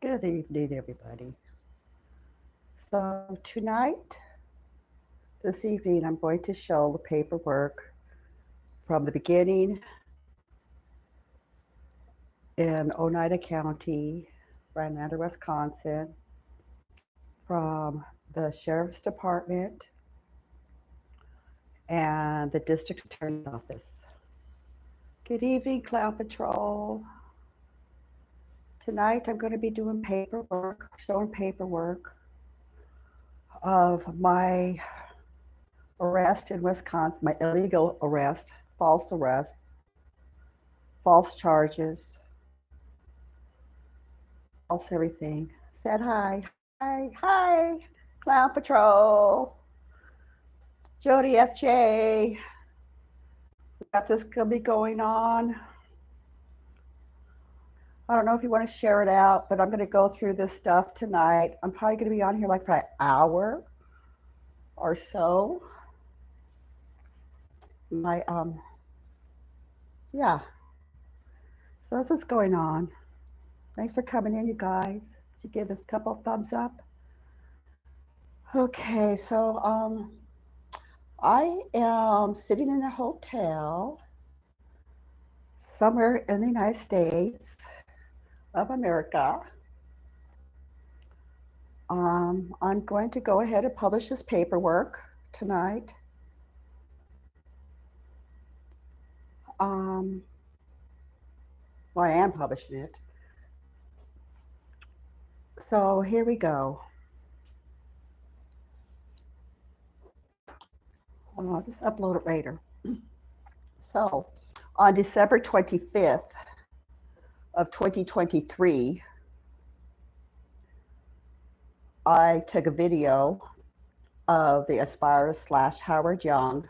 Good evening, everybody. So this evening, I'm going to show the paperwork from the beginning in Oneida County, Rhinelander, Wisconsin, from the Sheriff's Department and the District Attorney's Office. Good evening, Clown Patrol. Tonight, I'm going to be doing showing paperwork of my arrest in Wisconsin, my illegal arrest, false charges, false everything. Said hi, Clown Patrol, Jody FJ. We got this gonna be going on. I don't know if you want to share it out, but I'm going to go through this stuff tonight. I'm probably going to be on here like for an hour or so. Yeah. So this is going on. Thanks for coming in, you guys. Did you give a couple thumbs up? Okay, so I am sitting in a hotel somewhere in the United States of America. I'm going to go ahead and publish this paperwork tonight. Well, I am publishing it. So here we go. I'll just upload it later. So on December 25th of 2023, I took a video of the Aspire/Howard Young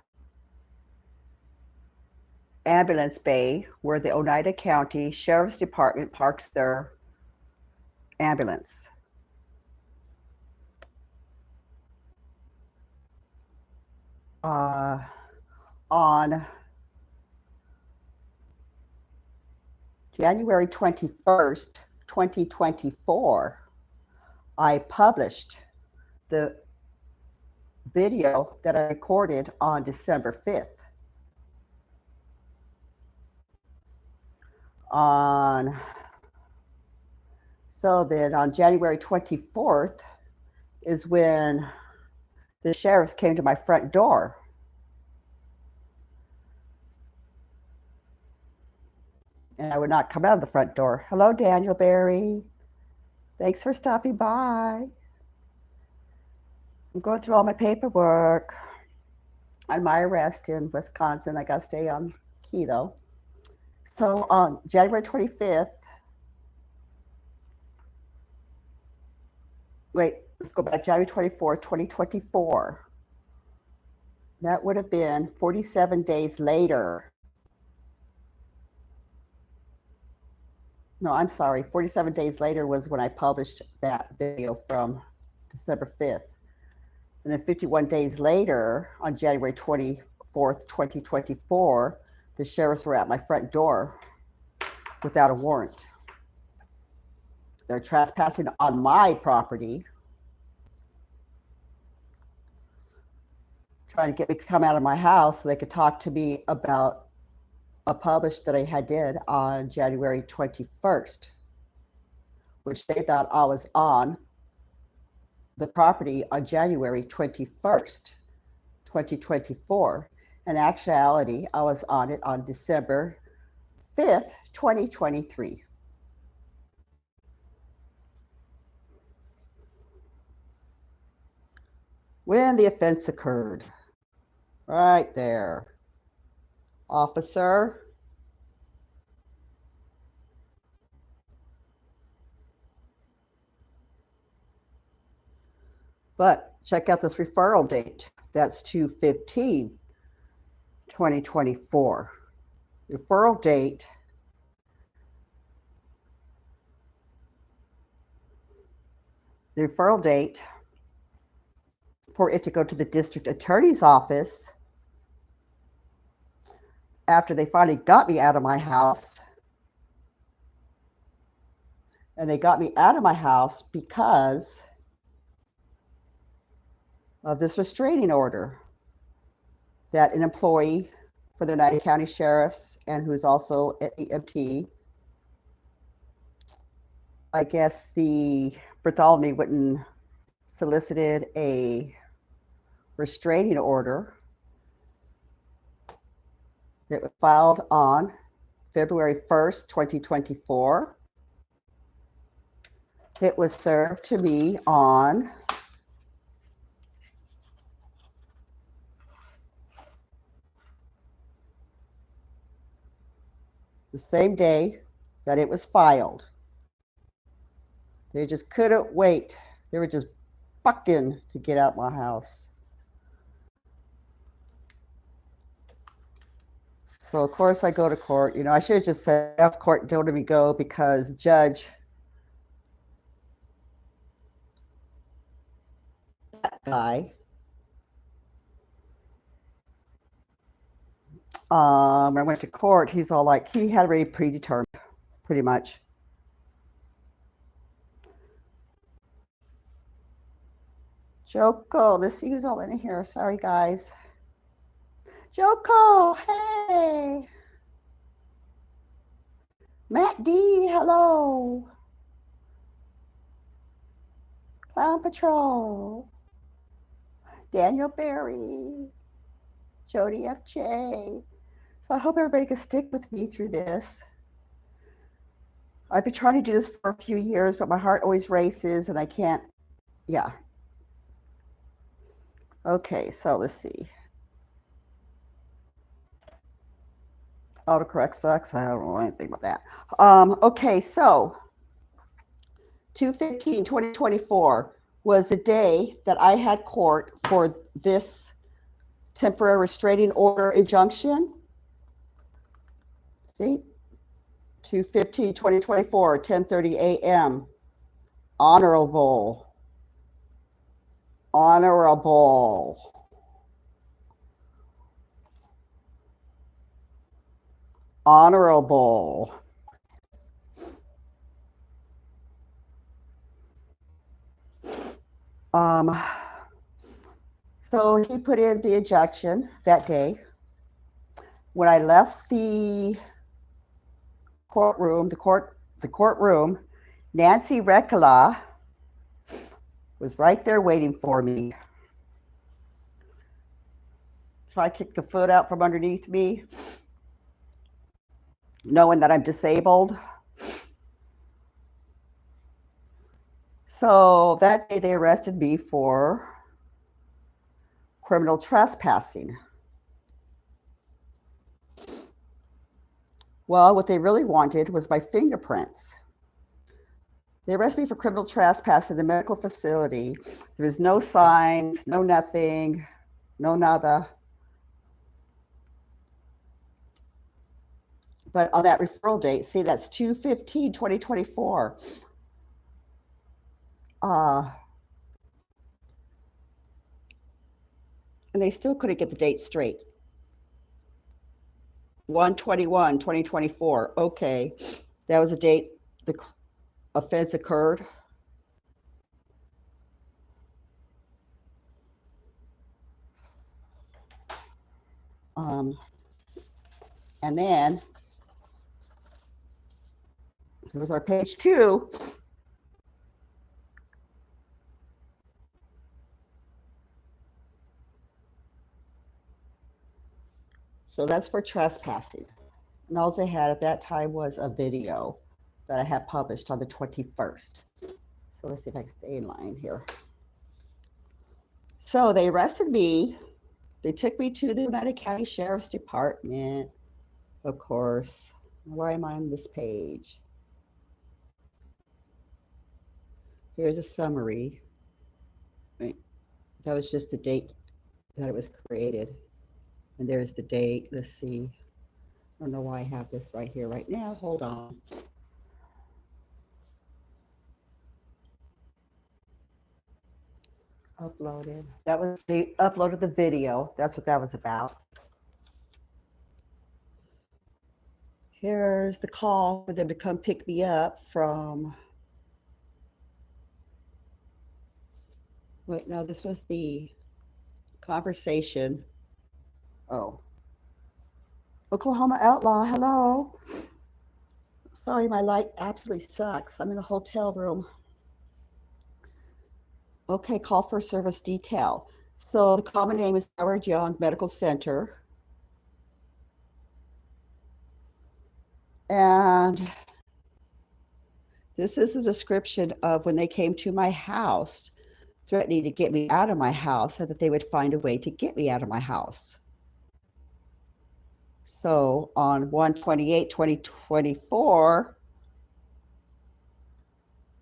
ambulance bay where the Oneida County Sheriff's Department parks their ambulance. On January 21st, 2024, I published the video that I recorded on December 5th. So then on January 24th is when the sheriffs came to my front door. And I would not come out of the front door. Hello, Daniel Berry. Thanks for stopping by. I'm going through all my paperwork on my arrest in Wisconsin. I got to stay on key, though. So on January 25th, let's go back, January 24th, 2024. That would have been 47 days later. No, I'm sorry, 47 days later was when I published that video from December 5th. And then 51 days later, on January 24th, 2024, the sheriffs were at my front door without a warrant. They're trespassing on my property, trying to get me to come out of my house so they could talk to me about a publish that I did on January 21st, which they thought I was on the property on January 21st, 2024. In actuality, I was on it on December 5th, 2023. When the offense occurred, right there. Officer, but check out this referral date. That's 2/15/2024. Referral date. The referral date for it to go to the district attorney's office after they finally got me out of my house And they got me out of my house because of this restraining order that an employee for the Oneida County Sheriff's and who's also an EMT, I guess the Bartholomew wouldn't solicited a restraining order. It was filed on February 1st, 2024. It was served to me on the same day that it was filed. They just couldn't wait. They were just bucking to get out my house. So of course I go to court. You know, I should have just said F court, don't let me go, because judge, that guy, I went to court, he's all like, he had already predetermined, pretty much. Joko, let's see who's all in here. Sorry, guys. Joko, hey. Matt D, hello. Clown Patrol. Daniel Berry. Jody FJ. So I hope everybody can stick with me through this. I've been trying to do this for a few years, but my heart always races and I can't, yeah. Okay, so let's see. Autocorrect sucks. I don't know anything about that. Okay, so 2/15/2024 was the day that I had court for this temporary restraining order injunction. See, 2/15/2024, 10:30 a.m. Honorable. So he put in the injunction that day. When I left the courtroom, Nancy Reklau was right there waiting for me. Try to kick the foot out from underneath me, knowing that I'm disabled. So that day they arrested me for criminal trespassing. Well, what they really wanted was my fingerprints. They arrested me for criminal trespass in the medical facility. There was no signs, no nothing, no nada. But on that referral date, see, that's 2/15/2024. And they still couldn't get the date straight. 1/21/2024. Okay, that was the date the offense occurred. And then here's our page 2. So that's for trespassing. And all they had at that time was a video that I had published on the 21st. So let's see if I can stay in line here. So they arrested me. They took me to the Oneida County Sheriff's Department, of course. Why am I on this page? Here's a summary. Right. That was just the date that it was created. And there's the date. Let's see. I don't know why I have this right here right now. Hold on. Uploaded. That was, they uploaded the video. That's what that was about. Here's the call for them to come pick me up from Wait, no, this was the conversation. Oh, Oklahoma Outlaw, hello. Sorry, my light absolutely sucks. I'm in a hotel room. Okay, call for service detail. So the common name is Howard Young Medical Center. And this is a description of when they came to my house, threatening to get me out of my house, and that they would find a way to get me out of my house. So on 1/28/2024,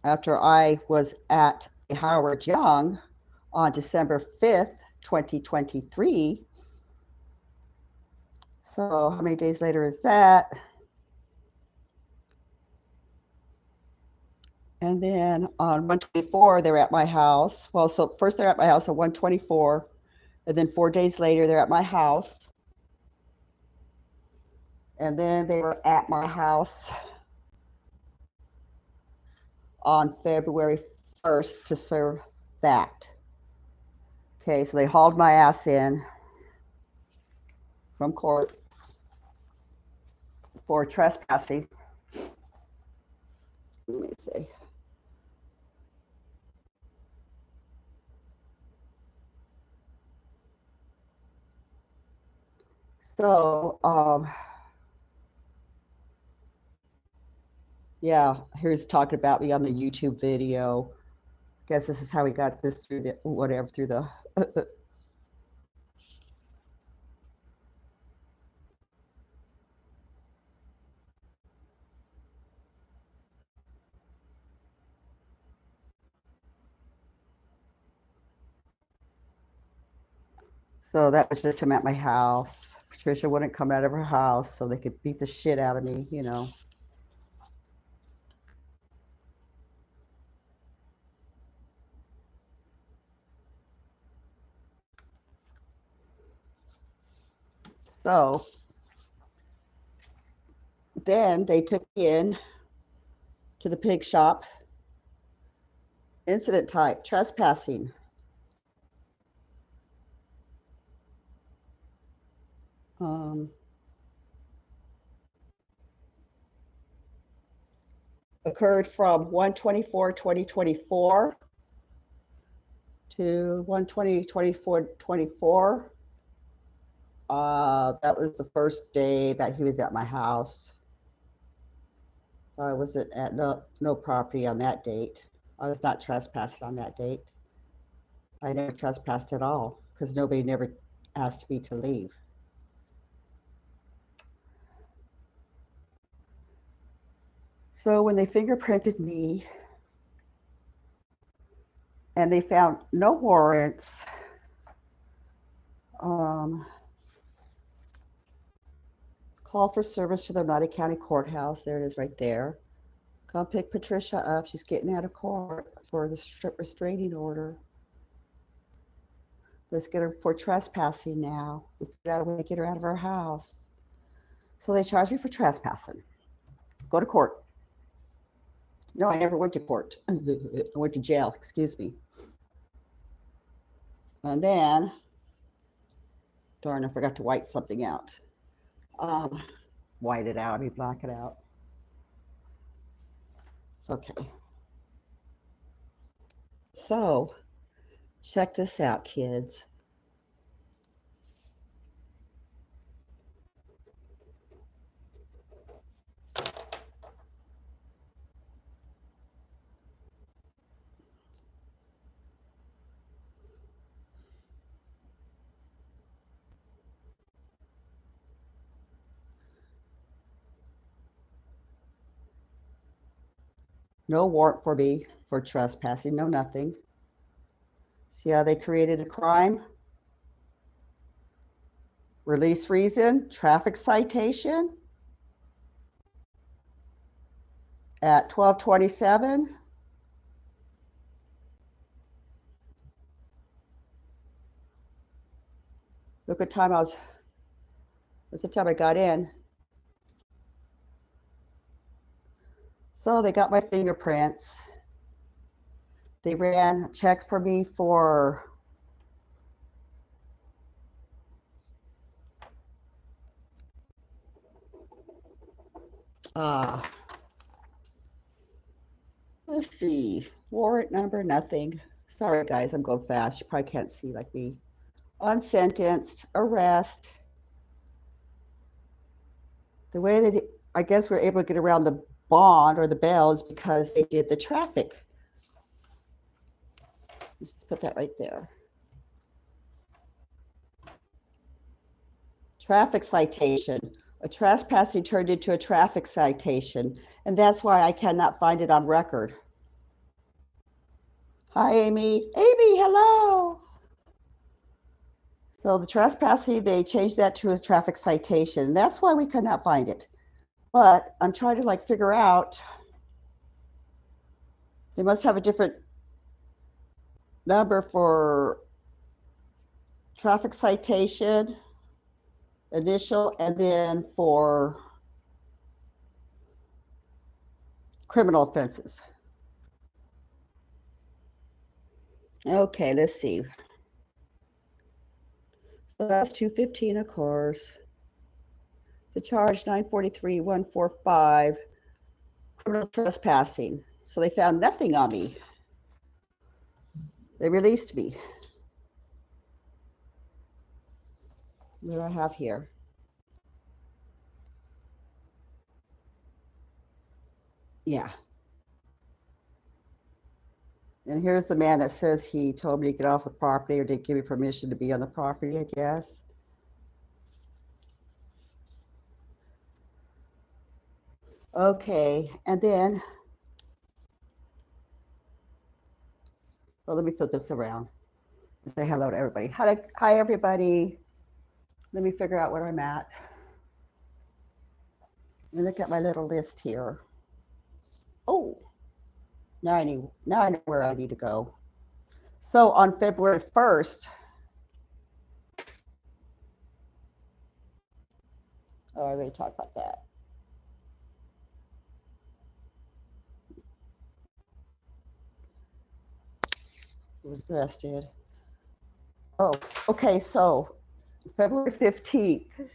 after I was at Howard Young on December 5th, 2023. So how many days later is that? And then on 1/24, they're at my house. Well, so first they're at my house on 1/24, and then 4 days later, they're at my house. And then they were at my house on February 1st to serve that. Okay, so they hauled my ass in from court for trespassing. Let me see. So, yeah, here's talking about me on the YouTube video. Guess this is how we got this through the whatever through the. So that was just him at my house. Patricia wouldn't come out of her house, so they could beat the shit out of me, you know. So then they took me in to the pig shop. Incident type, trespassing. Occurred from 1/24/2024 to 1/20/24. That was the first day that he was at my house. I wasn't at no property on that date. I was not trespassing on that date. I never trespassed at all because nobody never asked me to leave. So when they fingerprinted me and they found no warrants, call for service to the Oneida County Courthouse. There it is right there. Come pick Patricia up. She's getting out of court for the restraining order. Let's get her for trespassing now. We figured out a way to get her out of her house. So they charged me for trespassing. Go to court. No, I never went to court. I went to jail, excuse me. And then, darn, I forgot to white something out. White it out, I mean black it out. It's okay. So, check this out, kids. No warrant for me for trespassing, no nothing. See how they created a crime? Release reason, traffic citation at 12:27. Look at time that's the time I got in. So they got my fingerprints. They ran checks for me for let's see, warrant number, nothing. Sorry guys, I'm going fast. You probably can't see like me. Unsentenced, arrest. The way that I guess we're able to get around the bond or the bail is because they did the traffic. Let's just put that right there. Traffic citation. A trespassing turned into a traffic citation, and that's why I cannot find it on record. Hi, Amy. Amy, hello. So the trespassing, they changed that to a traffic citation. That's why we could not find it. But I'm trying to like figure out, they must have a different number for traffic citation, initial, and then for criminal offenses. Okay, let's see. So that's 215, of course. The charge 943-145, criminal trespassing. So they found nothing on me. They released me. What do I have here? Yeah. And here's the man that says he told me to get off the property or didn't give me permission to be on the property, I guess. Okay, and then, well, let me flip this around and say hello to everybody. Hi, everybody. Let me figure out where I'm at. Let me look at my little list here. Oh, now I know where I need to go. So on February 1st, oh, I already talked about that. Was arrested. Oh, okay, so February 15th,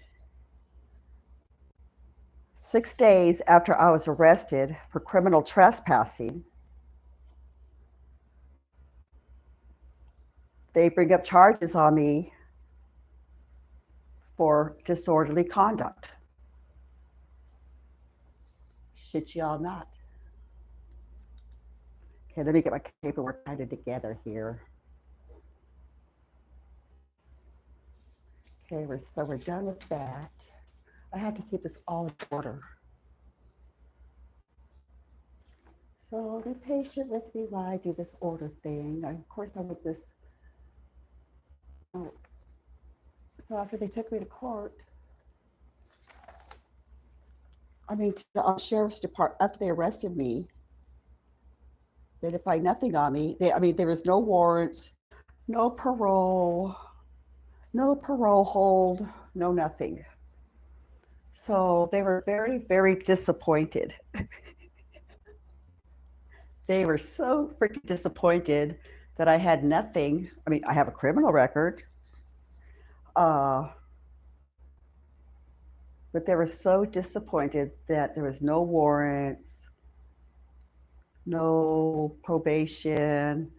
6 days after I was arrested for criminal trespassing, they bring up charges on me for disorderly conduct. Shit y'all not. Okay, let me get my paperwork kind of together here. Okay, so we're done with that. I have to keep this all in order. So be patient with me while I do this order thing. Of course, I with this. Oh. So after they took me to court, I mean, to the sheriff's department, after they arrested me, they didn't find nothing on me. I mean, there was no warrants, no parole hold, no nothing. So they were very, very disappointed. They were so freaking disappointed that I had nothing. I mean, I have a criminal record. But they were so disappointed that there was no warrants, no probation,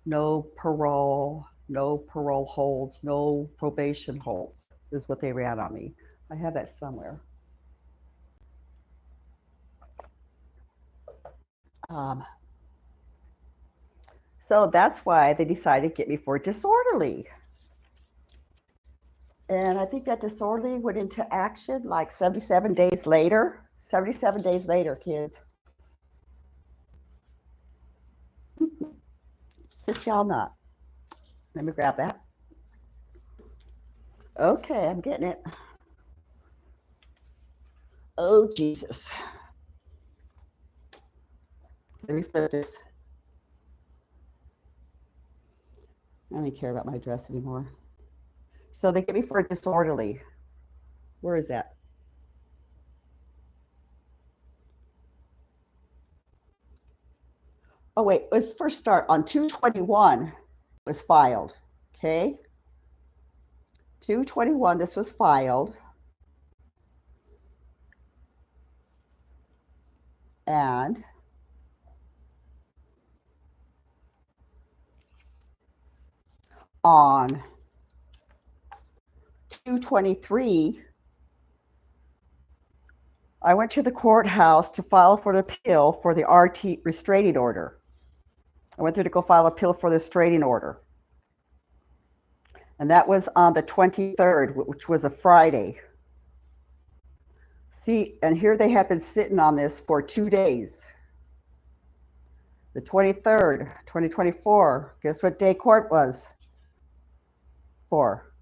no parole holds, no probation holds, is what they ran on me. I have that somewhere. So that's why they decided to get me for disorderly. And I think that disorderly went into action like 77 days later. 77 days later, kids. Shit y'all not. Let me grab that. Okay, I'm getting it. Oh, Jesus. Let me flip this. I don't even care about my address anymore. So they get me for disorderly. Where is that? oh wait, let's first start on 2/21 was filed, okay? 2/21, this was filed. And on 2/23, I went to the courthouse to file for the appeal for the RT restraining order. I went there to go file appeal for the restraining order. And that was on the 23rd, which was a Friday. See, and here they have been sitting on this for 2 days. The 23rd, 2024, guess what day court was for?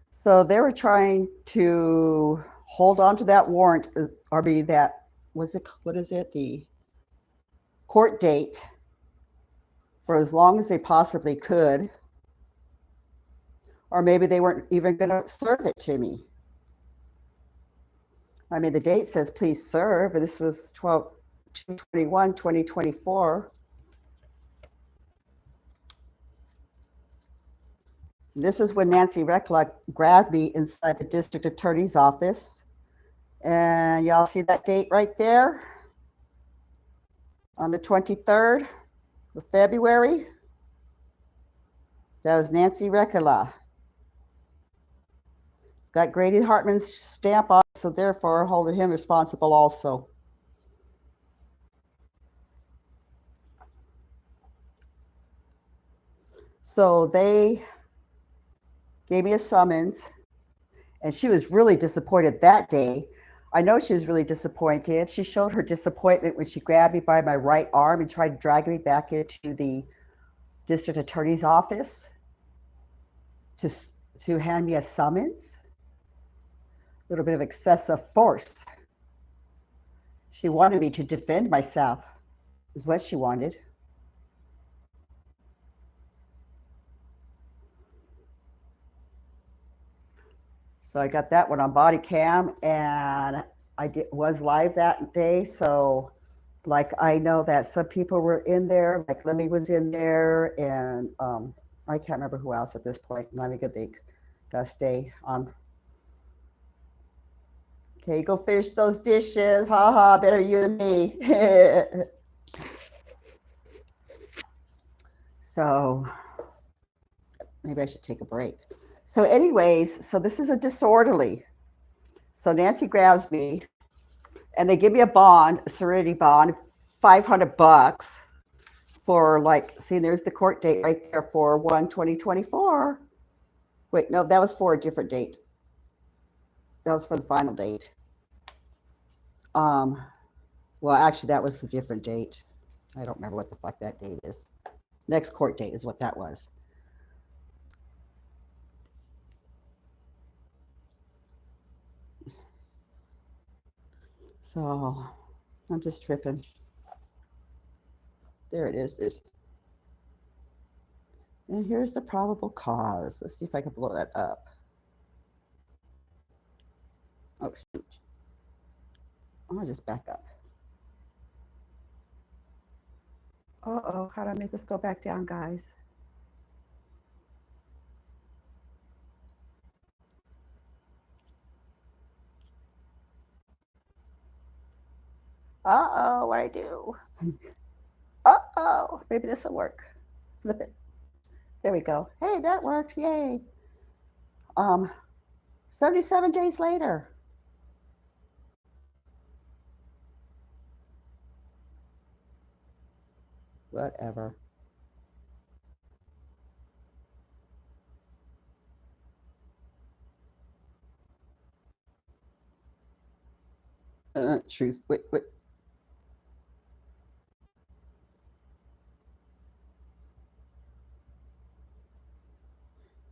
So they were trying to hold on to that warrant, or be that, what is it, the court date for as long as they possibly could. Or maybe they weren't even going to serve it to me. I mean, the date says please serve, and this was 2/21, 2024. This is when Nancy Reklau grabbed me inside the district attorney's office. And y'all see that date right there? On the 23rd of February? That was Nancy Reklau. It's got Grady Hartman's stamp on it, so therefore holding him responsible also. So they gave me a summons, and she was really disappointed that day. I know she was really disappointed. She showed her disappointment when she grabbed me by my right arm and tried to drag me back into the district attorney's office to hand me a summons. A little bit of excessive force. She wanted me to defend myself, is what she wanted. So I got that one on body cam, and I was live that day. So like, I know that some people were in there, like Lemmy was in there, and I can't remember who else at this point. Let me get the stay on. Okay, go finish those dishes. Ha ha, better you than me. So maybe I should take a break. So anyways, so this is a disorderly. So Nancy grabs me, and they give me a bond, a serenity bond, $500 for, like, see, there's the court date right there for 1/2024. Wait, no, that was for a different date. That was for the final date. Well, actually, that was a different date. I don't remember what the fuck that date is. Next court date is what that was. So I'm just tripping. There it is. And here's the probable cause. Let's see if I can blow that up. Oh, shoot. I'll just back up. Uh-oh, how do I make this go back down, guys? Uh-oh, what I do? Uh-oh, maybe this will work. Flip it. There we go. Hey, that worked, yay. 77 days later. Whatever. Truth, wait.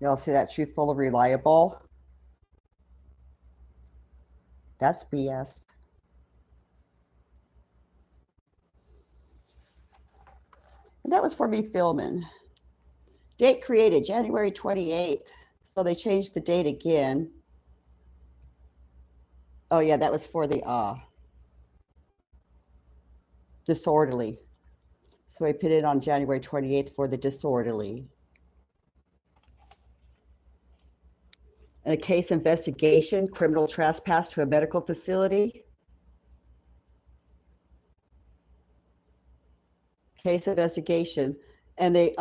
Y'all see that truthful or reliable? That's BS. And that was for me filming. Date created, January 28th. So they changed the date again. Oh yeah, that was for the disorderly. So I put it on January 28th for the disorderly. And a case investigation, criminal trespass to a medical facility. Case investigation. And they,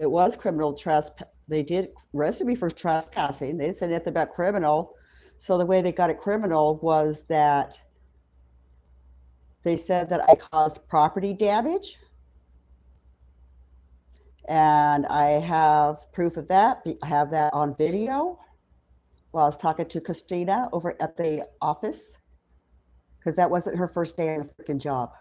it was criminal trespass. They did arrest me for trespassing. They didn't say anything about criminal. So the way they got it criminal was that they said that I caused property damage. And I have proof of that. I have that on video while I was talking to Christina over at the office, because that wasn't her first day on the freaking job.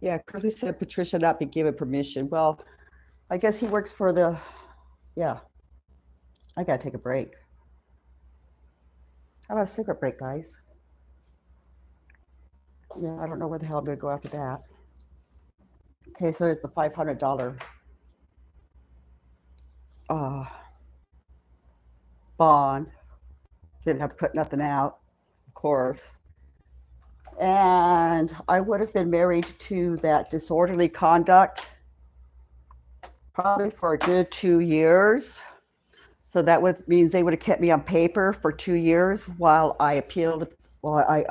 Yeah, Curly said Patricia not be given permission. Well, I guess he works for the, yeah. I gotta take a break. How about a cigarette break, guys? Yeah, I don't know where the hell I'm gonna go after that. Okay, so there's the $500 bond. Didn't have to put nothing out, of course. And I would have been married to that disorderly conduct probably for a good 2 years. So that means they would have kept me on paper for 2 years while I appealed, while I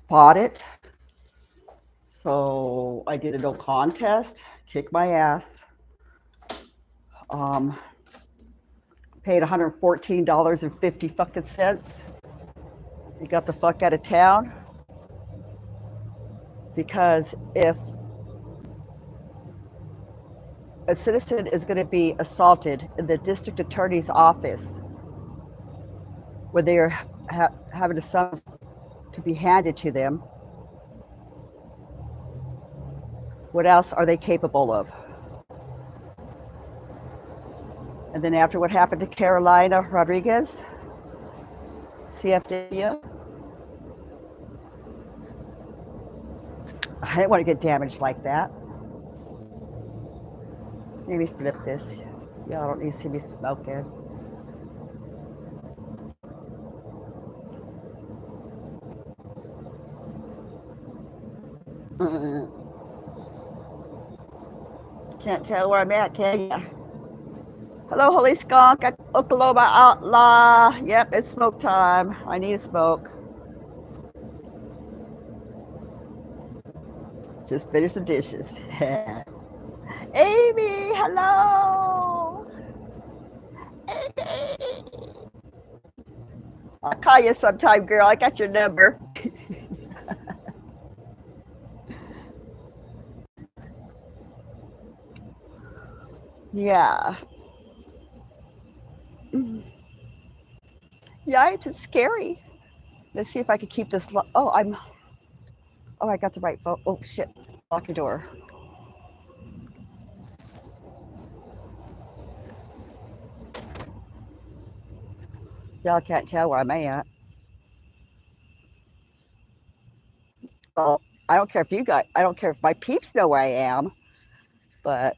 fought it. So I did a no contest, kicked my ass, paid $114.50. We got the fuck out of town. Because if a citizen is going to be assaulted in the district attorney's office, where they are having a summons to be handed to them, what else are they capable of? And then after what happened to Carolina Rodriguez, CFW, I didn't want to get damaged like that. Maybe flip this. Y'all don't need to see me smoking. Can't tell where I'm at, can ya? Hello, Holy Skunk, Oklahoma Outlaw. Yep, it's smoke time. I need a smoke. Just finished the dishes. Amy, hello. Amy. I'll call you sometime, girl. I got your number. Yeah. Yeah, it's scary. Let's see if I can keep this. Oh, I got the right phone. Oh, shit. Lock your door. Y'all can't tell where I'm at. Well, I don't care if you guys, I don't care if my peeps know where I am, but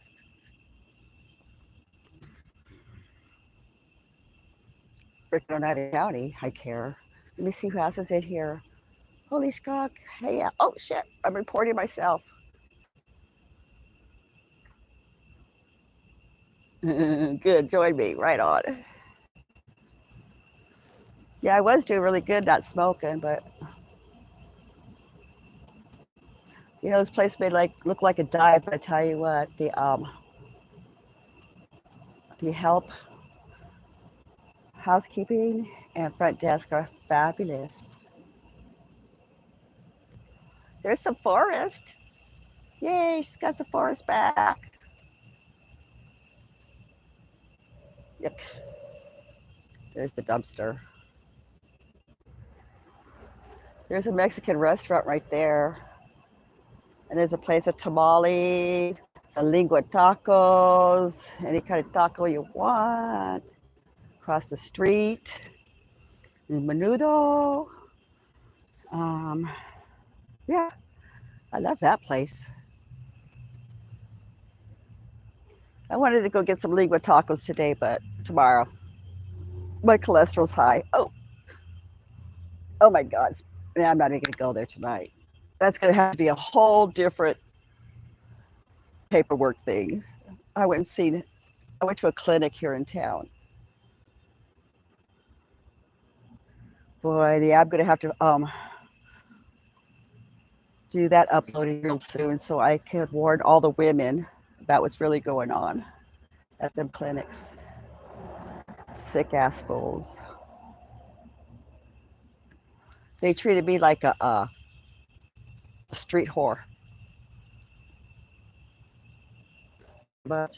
freaking Oneida County, I care. Let me see who else is in here. Holy Skunk. Hey, yeah. Oh, shit. I'm reporting myself. Good. Join me. Right on. Yeah, I was doing really good not smoking, but you know, this place made look like a dive, but I tell you what, the help, housekeeping, and front desk are fabulous. There's some forest. Yay, she's got some forest back. Yep. There's the dumpster. There's a Mexican restaurant right there. And there's a place of tamales, some lingua tacos, any kind of taco you want. Across the street, and menudo. Yeah. I love that place. I wanted to go get some lingua tacos today, but tomorrow. My cholesterol's high. Oh my God. Yeah, I'm not even gonna go there tonight. That's gonna have to be a whole different paperwork thing. I went to a clinic here in town. Boy, yeah, I'm gonna have to do that uploading real soon so I could warn all the women about what's really going on at them clinics. Sick ass fools. They treated me like a street whore. But,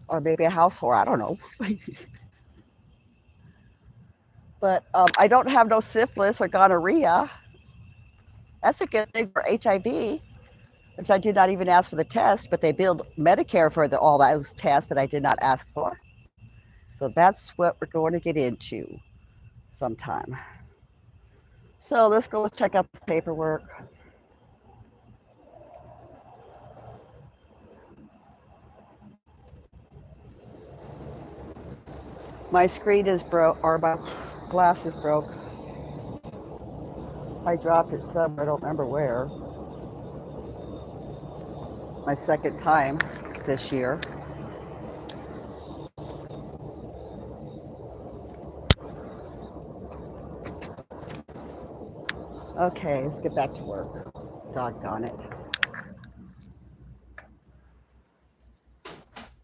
or maybe a house whore, I don't know. But I don't have no syphilis or gonorrhea. That's a good thing for HIV, which I did not even ask for the test, but they billed Medicare for all those tests that I did not ask for. So that's what we're going to get into sometime. So let's go check out the paperwork. My screen is broke, or my glass is broke. I dropped it somewhere, I don't remember where. My second time this year. Okay, let's get back to work. Doggone it.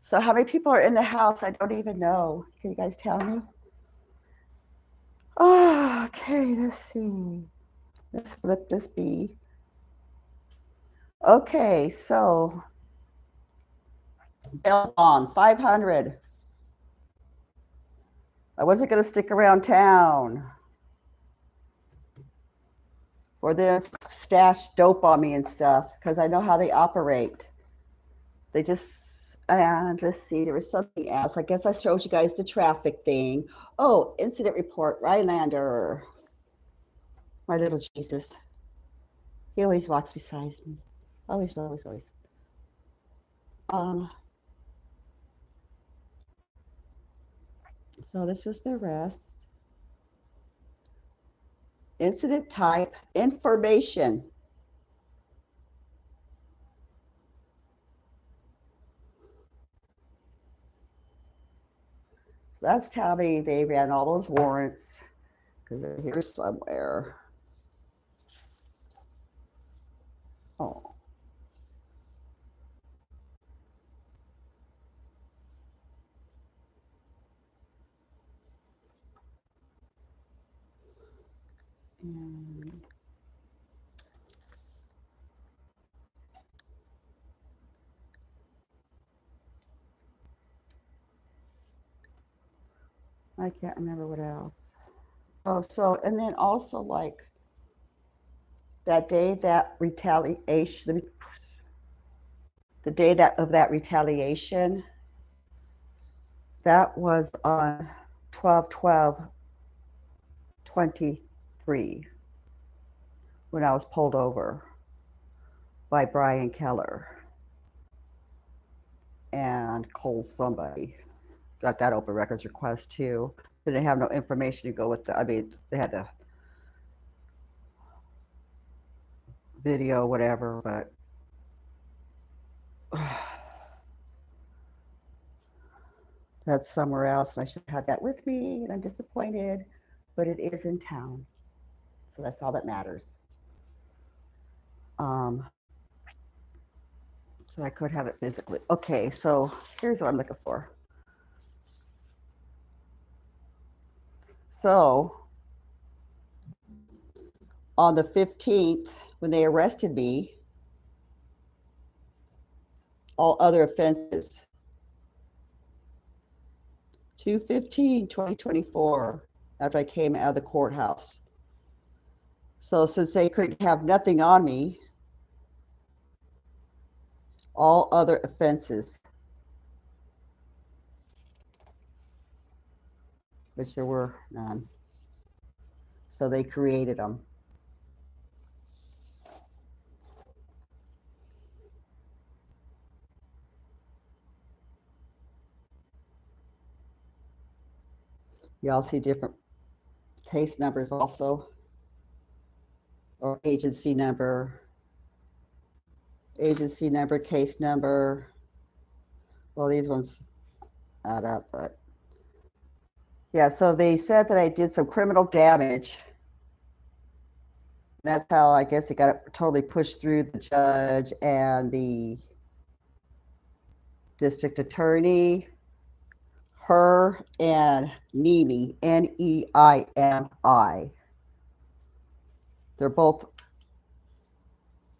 So how many people are in the house? I don't even know. Can you guys tell me? Oh, okay, let's see. Let's flip this B. Okay, so bail on 500. I wasn't going to stick around town for them to stash dope on me and stuff because I know how they operate. They just, and let's see, there was something else. I guess I showed you guys the traffic thing. Oh, incident report, Rhinelander. My little Jesus. He always walks beside me. Always, always, always. So this was the arrest. Incident type, information. So that's telling me they ran all those warrants because they're here somewhere. Oh. And I can't remember what else. Oh, so, and then also like that day that retaliation, the day that of that retaliation, that was on 12/12/23 when I was pulled over by Brian Keller and Cole somebody. Got that open records request too. They didn't have no information to go with the, I mean, they had the video, whatever, but that's somewhere else. And I should have had that with me, and I'm disappointed, but it is in town. So that's all that matters. So I could have it physically. Okay, so here's what I'm looking for. So on the 15th, when they arrested me, all other offenses, 2/15/2024, after I came out of the courthouse. So since they couldn't have nothing on me, all other offenses, which there were none. So they created them. Y'all see different case numbers also, or agency number, case number. Well, these ones add up, but yeah, so they said that I did some criminal damage. That's how I guess it got totally pushed through the judge and the district attorney, her and Neimi, Neimi. They're both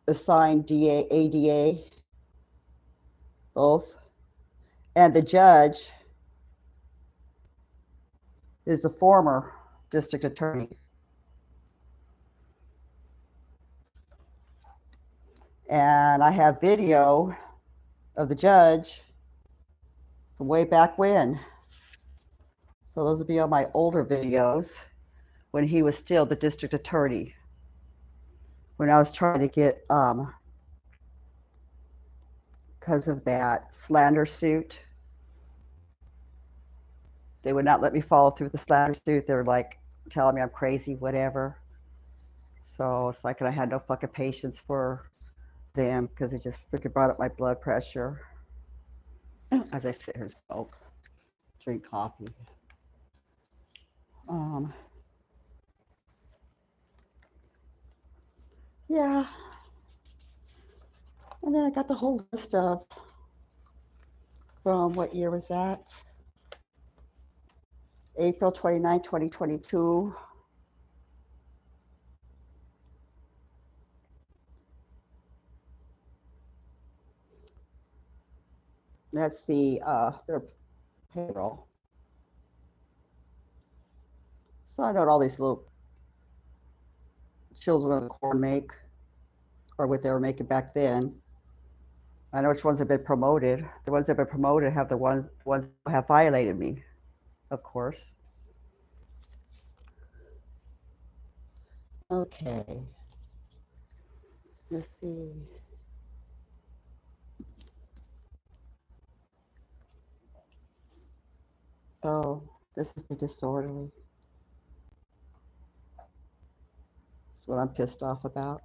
assigned ADA, both. And the judge is the former district attorney. And I have video of the judge from way back when. So those would be on my older videos when he was still the district attorney. When I was trying to get, because of that slander suit, they would not let me follow through with the slander suit. They were like telling me I'm crazy, whatever. So it's like I had no fucking patience for them because it just freaking brought up my blood pressure as I sit here and smoke, drink coffee. Yeah. And then I got the whole list of, from what year was that? April 29, 2022. That's the their payroll. So I know what all these little children of the corn make, or what they were making back then. I know which ones have been promoted. The ones that have been promoted have the ones who have violated me, of course. Okay. Let's see. Oh, this is the disorderly. That's what I'm pissed off about.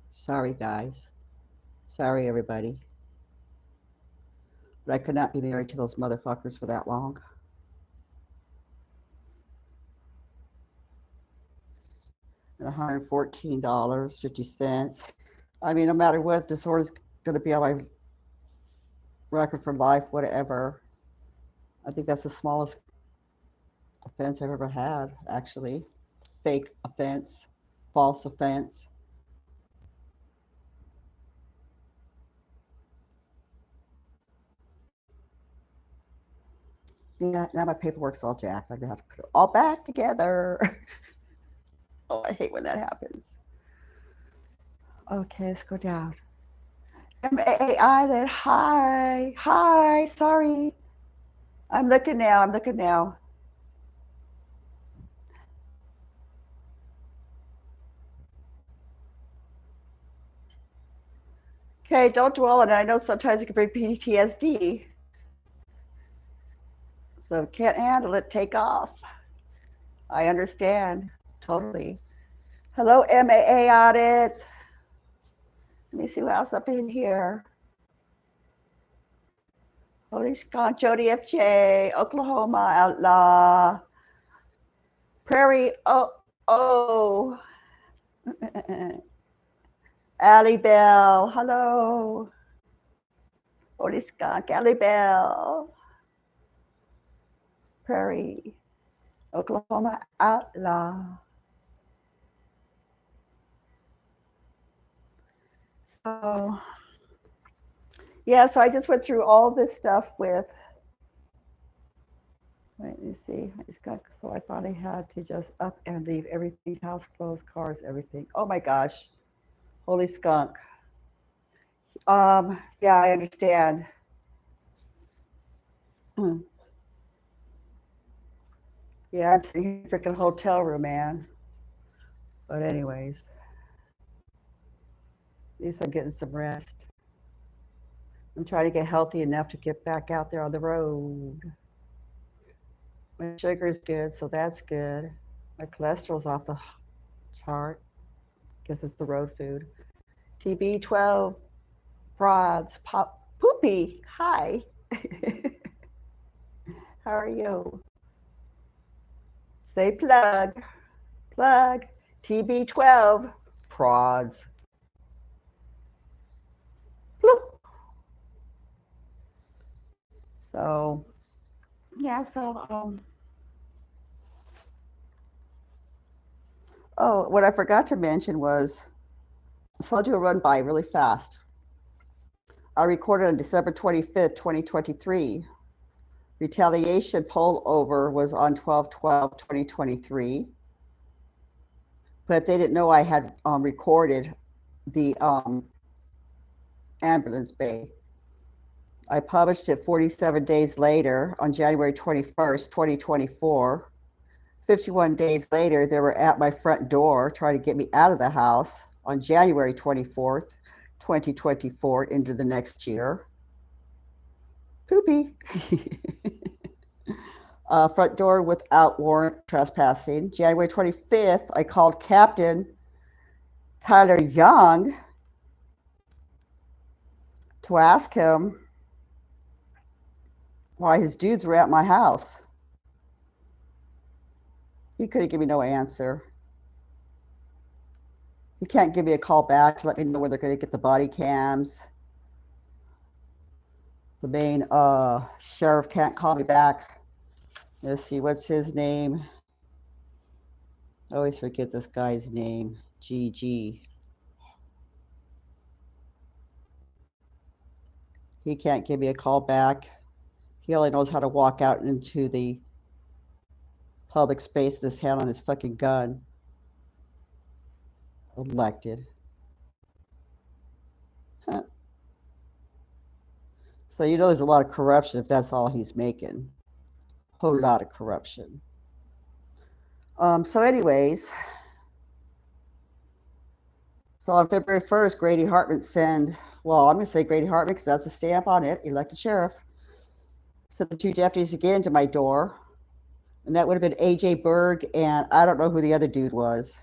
Sorry, guys. Sorry, everybody. But I could not be married to those motherfuckers for that long. And $114.50. I mean, no matter what, disorder's going to be on my record for life, whatever. I think that's the smallest offense I've ever had, actually. Fake offense, false offense. Yeah, now my paperwork's all jacked. I'm gonna have to put it all back together. Oh, I hate when that happens. Okay, let's go down. MAI, then hi, sorry. I'm looking now. Okay, don't dwell on it. I know sometimes it can bring PTSD. So can't handle it, take off. I understand, totally. Hello, MAA audit. Let me see what else up in here. Holy Scott, Jody FJ, Oklahoma outlaw. Prairie, oh. Allie Bell, hello. Holy Scott, Allie Bell. Prairie, Oklahoma outlaw. So, yeah, so I just went through all this stuff with, let me see, so I finally had to just up and leave everything, house, clothes, cars, everything. Oh my gosh, holy skunk. Yeah, I understand. Yeah, I'm sitting in a freaking hotel room, man. But anyways, at least I'm getting some rest. I'm trying to get healthy enough to get back out there on the road. My sugar's good, so that's good. My cholesterol's off the chart. Guess it's the road food. TB12, broads, pop, poopy. Hi. How are you? Say plug. Plug. TB12, prods. Bloop. So, yeah, oh, what I forgot to mention was, so I'll do a run by really fast. I recorded on December 25th, 2023. Retaliation pullover was on 12/12/2023. But they didn't know I had recorded the ambulance bay. I published it 47 days later on January 21st, 2024. 51 days later, they were at my front door trying to get me out of the house on January 24th, 2024 into the next year. Poopy. Front door without warrant, trespassing. January 25th, I called Captain Tyler Young to ask him why his dudes were at my house. He couldn't give me no answer. He can't give me a call back to let me know where they're going to get the body cams. The main sheriff can't call me back. Let's see, what's his name? I always forget this guy's name. GG. He can't give me a call back. He only knows how to walk out into the public space with his hand on his fucking gun. Elected. Huh. So you know there's a lot of corruption if that's all he's making. Whole lot of corruption. So anyways, so on February 1st, Grady Hartman well, I'm going to say Grady Hartman because that's the stamp on it, elected sheriff, sent the two deputies again to my door. And that would have been AJ Berg, and I don't know who the other dude was.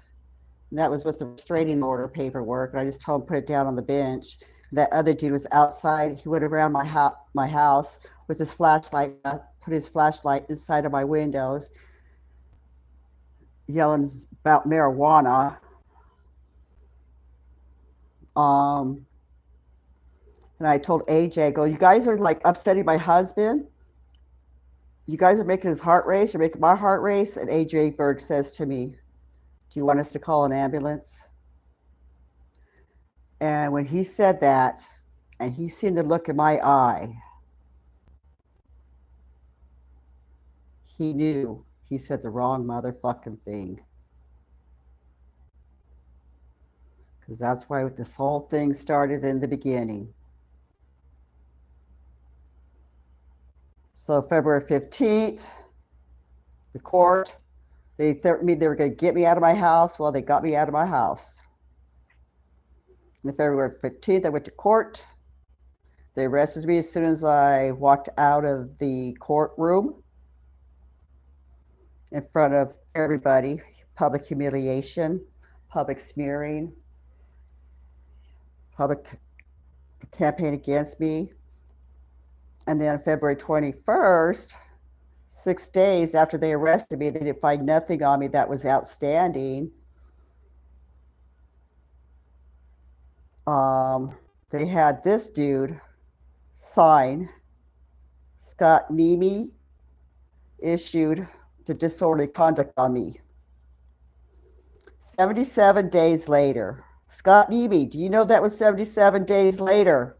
And that was with the restraining order paperwork. And I just told him put it down on the bench. That other dude was outside. He went around my house with his flashlight, put his flashlight inside of my windows, yelling about marijuana. And I told AJ, I go, you guys are like upsetting my husband. You guys are making his heart race. You're making my heart race. And AJ Berg says to me, do you want us to call an ambulance? And when he said that, and he seen the look in my eye, he knew he said the wrong motherfucking thing. Because that's why this whole thing started in the beginning. So February 15th, the court, they threatened me they were going to get me out of my house. Well, they got me out of my house. On February 15th, I went to court. They arrested me as soon as I walked out of the courtroom in front of everybody. Public humiliation, public smearing, public campaign against me. And then on February 21st, 6 days after they arrested me, they didn't find nothing on me that was outstanding. They had this dude sign, Scott Neimi, issued the disorderly conduct on me. 77 days later. Scott Neimi, do you know that was 77 days later?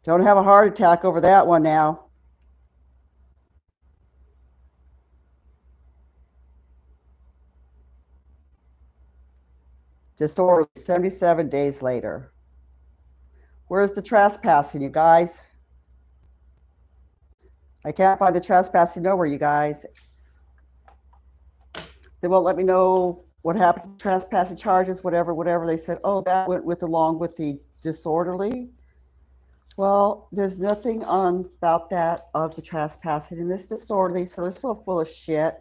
Don't have a heart attack over that one now. Disorderly, 77 days later. Where's the trespassing, you guys? I can't find the trespassing nowhere, you guys. They won't let me know what happened to trespassing charges, whatever. They said, oh, that went along with the disorderly. Well, there's nothing on about that of the trespassing in this disorderly, so they're so full of shit.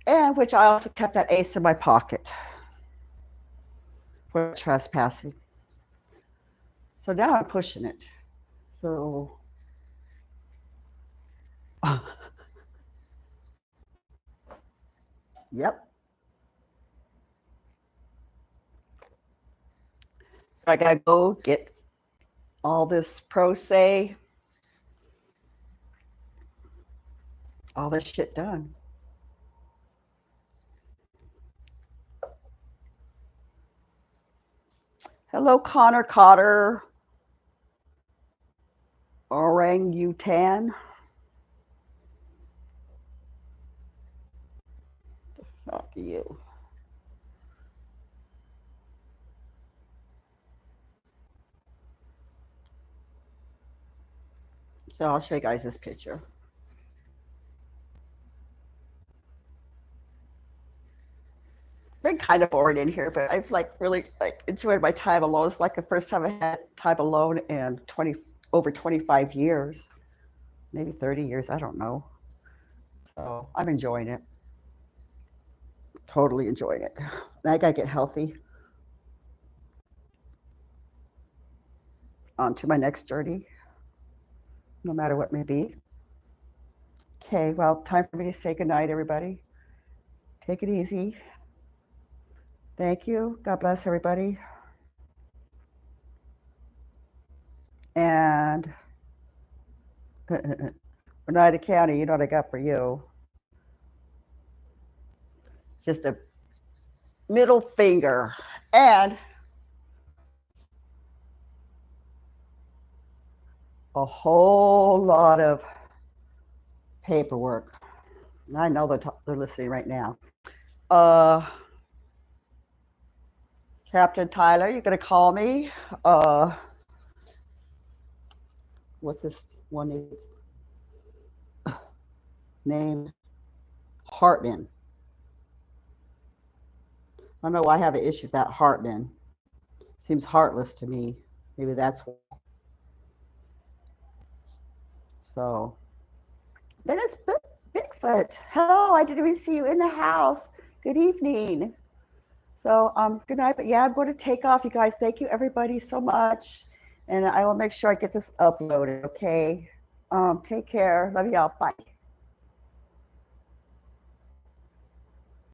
And which I also kept that ace in my pocket for trespassing. So now I'm pushing it. So yep. So I gotta go get all this pro se, all this shit done. Hello, Connor Cotter. Orangutan. Fuck you. So I'll show you guys this picture. Been kind of bored in here, but I've really enjoyed my time alone. It's like the first time I had time alone in over 25 years, maybe 30 years, I don't know. So I'm enjoying it. Totally enjoying it. I gotta get healthy. On to my next journey, no matter what may be. Okay, well, time for me to say goodnight, everybody. Take it easy. Thank you. God bless everybody. And Oneida County, you know what I got for you. Just a middle finger and a whole lot of paperwork. I know they're listening right now. Captain Tyler, you're going to call me. What's this one name? Hartman. I don't know why I have an issue with that Hartman. Seems heartless to me. Maybe that's why. So then it's Bigfoot. Hello, I didn't even see you in the house. Good evening. So good night. But yeah, I'm going to take off, you guys. Thank you, everybody, so much. And I will make sure I get this uploaded, okay? Take care. Love y'all. Bye.